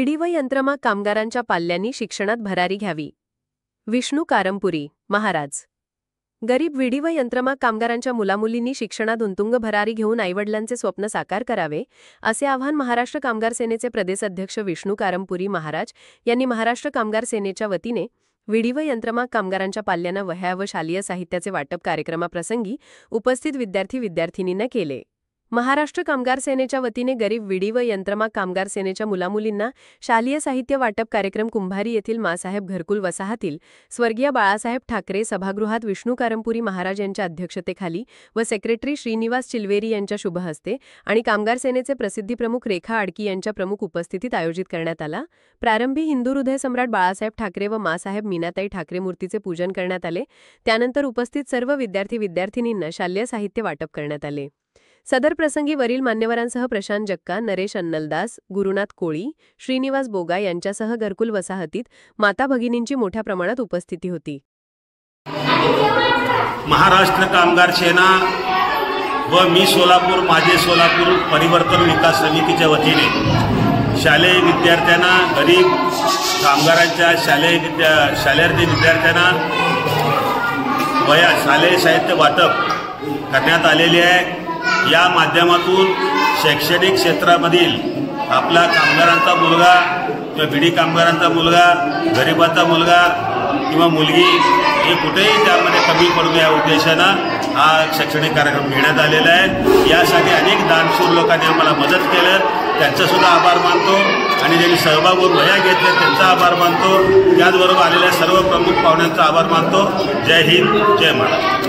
विडी व यंत्रमाग कामगारांच्या पाल्यांनी शिक्षणात भरारी घ्यावी। विष्णू कारंपुरी महाराज। गरीब विडी व यंत्रमाग कामगारांच्या मुलामुलींनी शिक्षणात उत्तुंग भरारी घेऊन आईवडिलांचे स्वप्न साकार करावे, असे आवाहन महाराष्ट्र कामगार सेनेचे प्रदेशाध्यक्ष विष्णू कारंपुरी महाराज यांनी महाराष्ट्र कामगार सेनेच्या वतीने विडी व यंत्रमाग कामगारांच्या पाल्यांना वह्या व शालेय साहित्याचे वाटप कार्यक्रमाप्रसंगी उपस्थित विद्यार्थी-विद्यार्थिनींना केले। महाराष्ट्र कामगार सेनेच्या वतीने गरीब विडी व यंत्रमाग कामगार सेनेच्या मुलामुलींना शालेय साहित्य वाटप कार्यक्रम कुंभारी येथील मासाहेब घरकुल वसाहतील स्वर्गीय बाळासाहेब ठाकरे सभागृहात विष्णू कारंपुरी महाराज यांच्या अध्यक्षतेखाली व सेक्रेटरी श्रीनिवास चिलवेरी यांच्या शुभ हस्ते आणि कामगार सेनेचे प्रसिद्धी प्रमुख रेखा आडकी यांच्या प्रमुख उपस्थितीत आयोजित करण्यात आला। प्रारंभी हिंदू हृदय सम्राट बाळासाहेब ठाकरे व मासाहेब मीनाताई ठाकरे मूर्तीचे पूजन करण्यात आले। त्यानंतर उपस्थित सर्व विद्यार्थी-विद्यार्थिनींना शालेय साहित्य वाटप करण्यात आले। सदर प्रसंगी वरील मान्यवरांसह प्रशांत जक्का, नरेश अन्नलदास, गुरुनाथ कोळी, श्रीनिवास बोगा यांच्यासह घरकुल वसाहतीत माता भगिनींची मोठ्या प्रमाणात उपस्थिती होती। महाराष्ट्र कामगार सेना व मी सोलापूर माझे सोलापूर परिवर्तन विकास समितीच्या वतीने शालेय विद्यार्थ्यांना, गरीब कामगारांच्या शालेय विद्यार्थ्यांना शालेय साहित्य वाटप करण्यात आलेले आहे। या माध्यमातून शैक्षणिक क्षेत्रामधील आपला कामगारांचा मुलगा किंवा विडी कामगारांचा मुलगा, गरिबाचा मुलगा किंवा मुलगी हे कुठेही त्यामध्ये कमी पडू नये या उद्देशानं हा शैक्षणिक कार्यक्रम घेण्यात आलेला आहे। यासाठी अनेक दानशूर लोकांनी आम्हाला मदत केलं, त्यांचासुद्धा आभार मानतो आणि ज्यांनी सहभाग होऊन वह्या घेतल्या त्यांचा आभार मानतो। त्याचबरोबर आलेल्या सर्व प्रमुख पाहुण्यांचा आभार मानतो। जय हिंद, जय महाराष्ट्र।